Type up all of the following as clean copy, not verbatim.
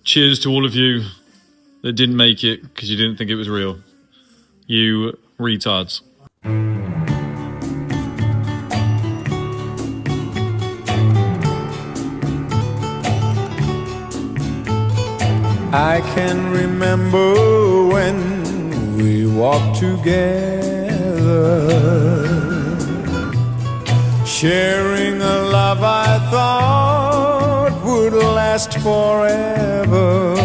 cheers to all of you that didn't make it because you didn't think it was real. You retards. I can remember when we walked together, sharing a love I thought would last forever.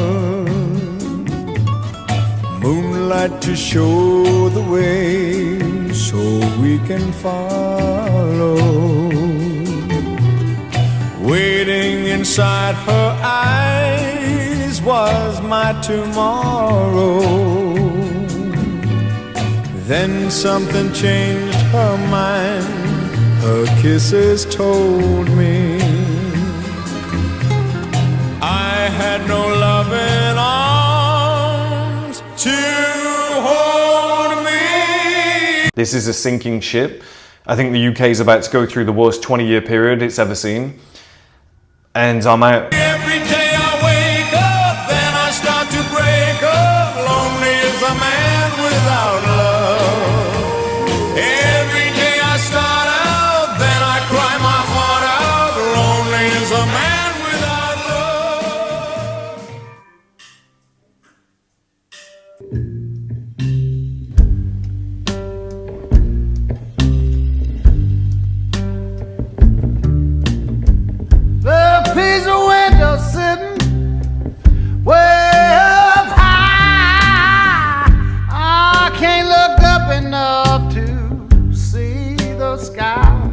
Moonlight to show the way so we can follow. Waiting inside her eyes was my tomorrow. Then something changed her mind. Her kisses told me I had no loving arms to hold me. This is a sinking ship. I think the UK is about to go through the worst 20-year period it's ever seen. And I'm out. Every day I wake up, then I start to break up. Lonely as a man without love. Every day I start out, then I cry my heart out. Lonely as a man without The piece of window sitting way up high. I can't look up enough to see the sky.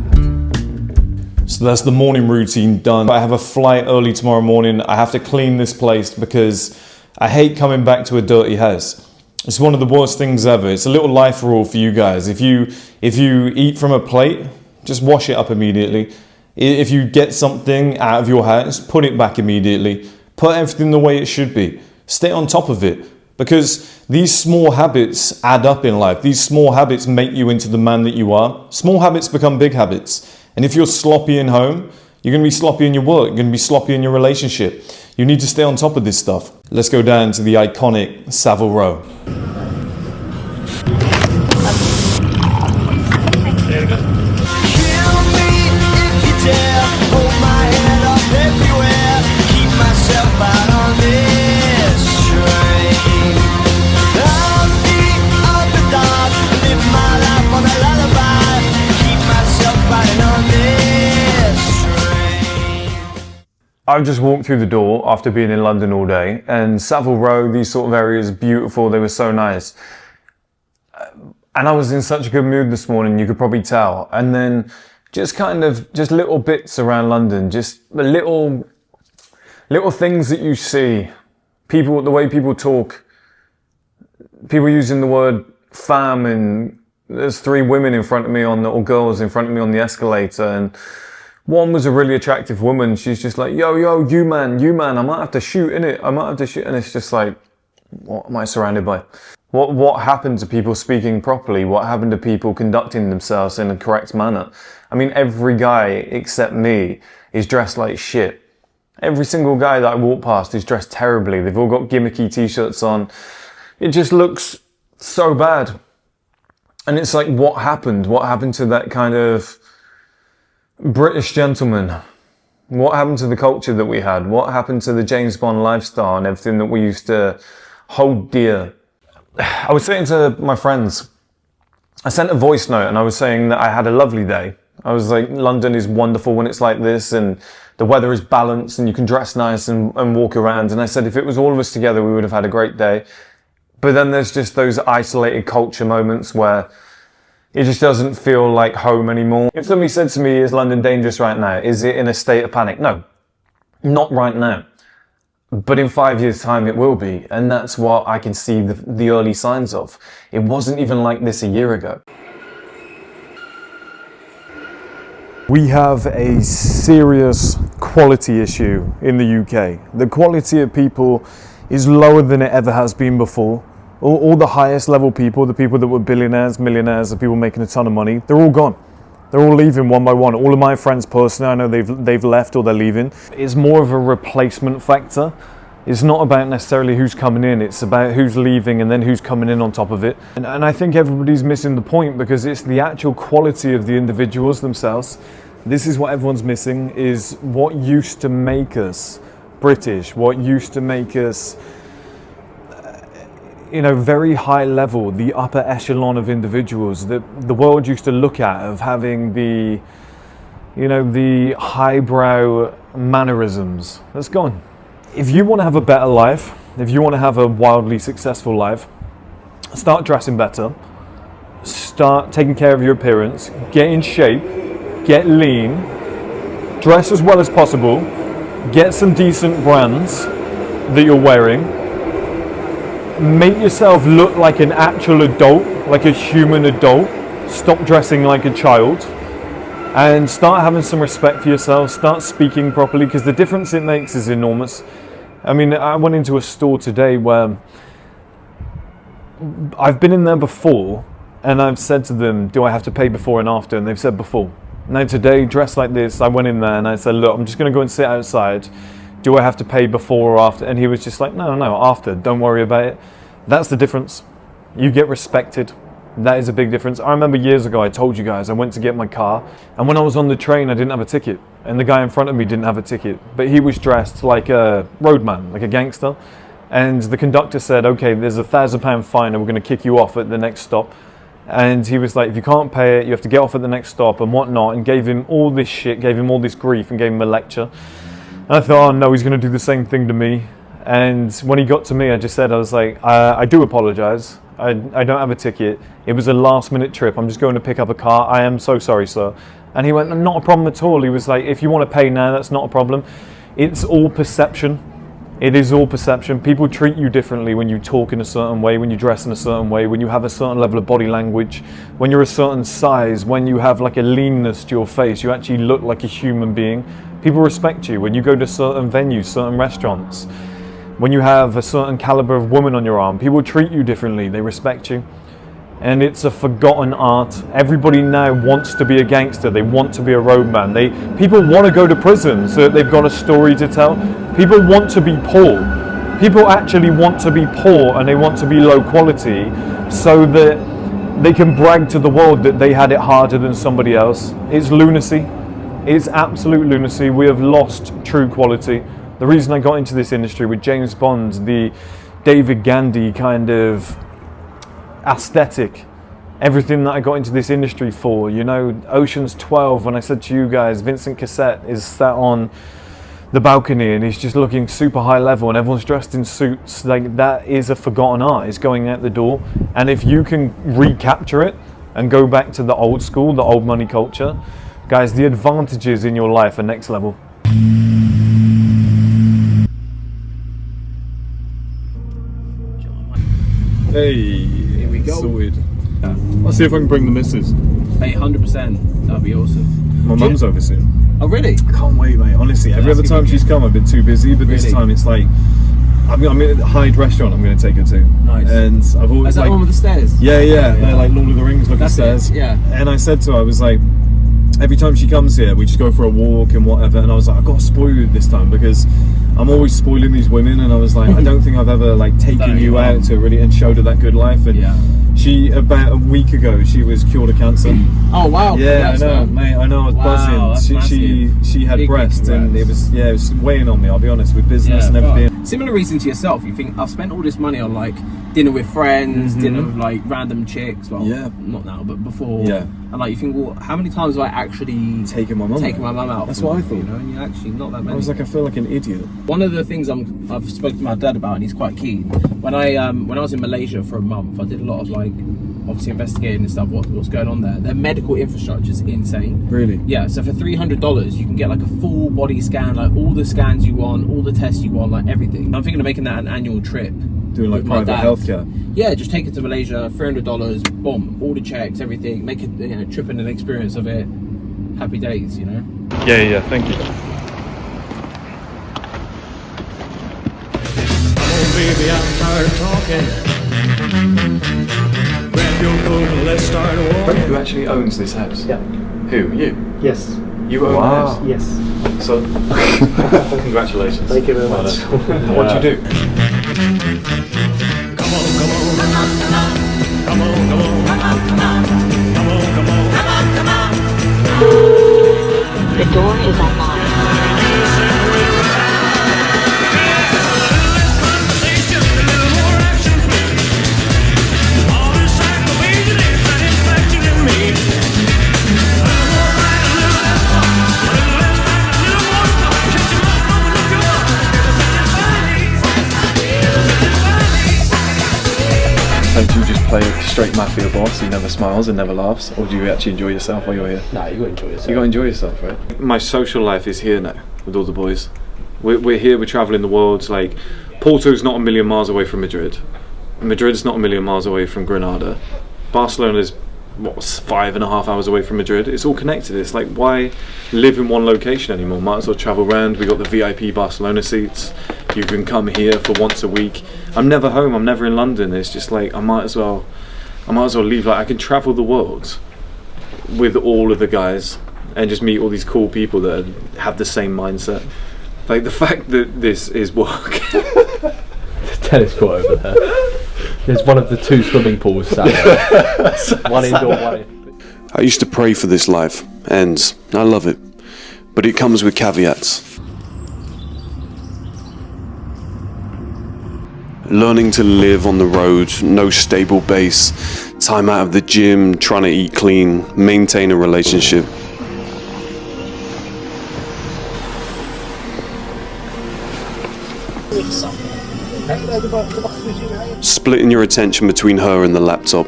So that's the morning routine done. I have a flight early tomorrow morning. I have to clean this place because I hate coming back to a dirty house. It's one of the worst things ever. It's a little life rule for you guys. If you eat from a plate, just wash it up immediately. If you get something out of your house, put it back immediately. Put everything the way it should be. Stay on top of it. Because these small habits add up in life. These small habits make you into the man that you are. Small habits become big habits. And if you're sloppy in home, you're going to be sloppy in your work. You're going to be sloppy in your relationship. You need to stay on top of this stuff. Let's go down to the iconic Savile Row. I've just walked through the door after being in London all day, and Savile Row, these sort of areas, beautiful, they were so nice. And I was in such a good mood this morning, you could probably tell. And then just little bits around London, just little things that you see. People, the way people talk, people using the word fam, and there's 3 women in front of me or girls in front of me on the escalator, and one was a really attractive woman. She's just like, yo, you man, I might have to shoot, innit? I might have to shoot. And it's just like, what am I surrounded by? What happened to people speaking properly? What happened to people conducting themselves in a correct manner? I mean, every guy except me is dressed like shit. Every single guy that I walk past is dressed terribly. They've all got gimmicky t-shirts on. It just looks so bad. And it's like, what happened? What happened to that kind of British gentleman? What happened to the culture that we had? What happened to the James Bond lifestyle and everything that we used to hold dear? I was saying to my friends, I sent a voice note and I was saying that I had a lovely day. I was like, London is wonderful when it's like this and the weather is balanced and you can dress nice and walk around. And I said, if it was all of us together, we would have had a great day. But then there's just those isolated culture moments where it just doesn't feel like home anymore. If somebody said to me, is London dangerous right now? Is it in a state of panic? No, not right now. But in 5 years' time, it will be. And that's what I can see the early signs of. It wasn't even like this a year ago. We have a serious quality issue in the UK. The quality of people is lower than it ever has been before. All the highest level people, the people that were billionaires, millionaires, the people making a ton of money, they're all gone. They're all leaving one by one. All of my friends personally, I know they've left or they're leaving. It's more of a replacement factor It's not about necessarily who's coming in, it's about who's leaving and then who's coming in on top of it. And I think everybody's missing the point, because it's the actual quality of the individuals themselves. This is what everyone's missing, is what used to make us British, what used to make us, very high level, the upper echelon of individuals that the world used to look at, of having the highbrow mannerisms. That's gone. If you want to have a better life, if you want to have a wildly successful life, start dressing better, start taking care of your appearance, get in shape, get lean, dress as well as possible, get some decent brands that you're wearing, make yourself look like an actual adult, like a human adult, stop dressing like a child, and start having some respect for yourself, start speaking properly, because the difference it makes is enormous. I mean, I went into a store today where I've been in there before, and I've said to them, do I have to pay before and after? And they've said before. Now today, dressed like this, I went in there and I said, look, I'm just going to go and sit outside. Do I have to pay before or after? And he was just like, no, after, don't worry about it. That's the difference. You get respected. That is a big difference. I remember years ago, I told you guys, I went to get my car, and when I was on the train, I didn't have a ticket, and the guy in front of me didn't have a ticket, but he was dressed like a roadman, like a gangster, and the conductor said, okay, there's £1,000 fine, and we're going to kick you off at the next stop. And he was like, if you can't pay it, you have to get off at the next stop and whatnot, and gave him all this shit, gave him all this grief, and gave him a lecture. And I thought, oh no, he's going to do the same thing to me. And when he got to me, I just said, I was like, I do apologize. I don't have a ticket. It was a last minute trip. I'm just going to pick up a car. I am so sorry, sir. And he went, not a problem at all. He was like, if you want to pay now, that's not a problem. It's all perception. It is all perception. People treat you differently when you talk in a certain way, when you dress in a certain way, when you have a certain level of body language, when you're a certain size, when you have like a leanness to your face, you actually look like a human being. People respect you when you go to certain venues, certain restaurants. When you have a certain caliber of woman on your arm, people treat you differently, they respect you. And it's a forgotten art. Everybody now wants to be a gangster, they want to be a roadman. People want to go to prison so that they've got a story to tell. People want to be poor. People actually want to be poor, and they want to be low quality so that they can brag to the world that they had it harder than somebody else. It's lunacy. It's absolute lunacy. We have lost true quality. The reason I got into this industry with James Bond, the David Gandhi kind of aesthetic, everything that I got into this industry for, Ocean's 12, when I said to you guys, Vincent Cassette is sat on the balcony and he's just looking super high level and everyone's dressed in suits, like that is a forgotten art, it's going out the door. And if you can recapture it and go back to the old school, the old money culture, guys, the advantages in your life are next level. Hey, here we go. Sorted. Yeah. I'll see if I can bring the missus. 100%. That'd be awesome. My mum's over soon. Oh, really? I can't wait, mate. Honestly, every other time she's come, I've been too busy, but this time it's like, I'm at a Hyde restaurant I'm going to take her to. Nice. And I've always. Is that one with the stairs? Yeah. They're like Lord of the Rings looking stairs. Yeah. And I said to her, I was like, every time she comes here, we just go for a walk and whatever. And I was like, I've got to spoil you this time because I'm always spoiling these women. And I was like, I don't think I've ever like taken you out to really and showed her that good life. And she, about a week ago, she was cured of cancer. Oh wow! Yeah, I know, mate. I know. I was buzzing. She had breast, and it was weighing on me. I'll be honest, with business and everything. Similar reason to yourself. You think I've spent all this money on like dinner with friends, dinner with like random chicks. Well, not now, but before. Yeah. And like you think, well, how many times have I actually taken my mum out? That's what I thought. And you're actually not that many. I was like, I feel like an idiot. One of the things I've spoken to my dad about, and he's quite keen. When I was in Malaysia for a month, I did a lot of like obviously investigating and stuff. What's going on there? Their medical infrastructure is insane. Really? Yeah. So for $300, you can get like a full body scan, like all the scans you want, all the tests you want, like everything. I'm thinking of making that an annual trip. Doing like private healthcare. Yeah, just take it to Malaysia, $300, boom, all the checks, everything. Make it, trip and an experience of it. Happy days, Yeah, thank you. Oh, baby, I'm tired of talking. Grab your coat and let's start walking. Who actually owns this house? Yeah. Who? You? Yes. You own the house? Yes. So, congratulations. Thank you very much. What do you do? The door is unlocked. So do you just play a straight mafia boss who never smiles and never laughs, or do you actually enjoy yourself while you're here? No, you got to enjoy yourself. You got to enjoy yourself, right? My social life is here now with all the boys. We're here. We're traveling the world. Like Porto's not a million miles away from Madrid. Madrid's not a million miles away from Granada. Barcelona's 5.5 hours away from Madrid. It's all connected. It's like, why live in one location anymore? Might as well travel around. We got the VIP Barcelona seats. You can come here for once a week. I'm never home. I'm never in London. It's just like I might as well leave. Like I can travel the world with all of the guys and just meet all these cool people that have the same mindset. Like the fact that this is work. Tennis court over there. There's one of the 2 swimming pools sat there. One indoor, one in. I used to pray for this life, and I love it, but it comes with caveats. Learning to live on the road, no stable base, time out of the gym, trying to eat clean, maintain a relationship. Splitting your attention between her and the laptop.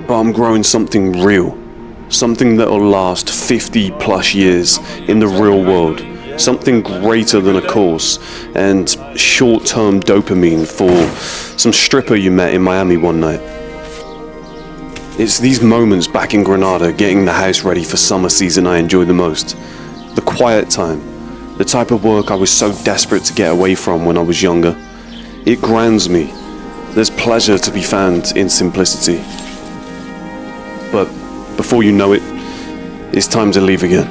But I'm growing something real. Something that'll last 50 plus years in the real world. Something greater than a course and short-term dopamine for some stripper you met in Miami one night. It's these moments back in Granada, getting the house ready for summer season, I enjoy the most. The quiet time, the type of work I was so desperate to get away from when I was younger. It grounds me. There's pleasure to be found in simplicity. But before you know it, it's time to leave again.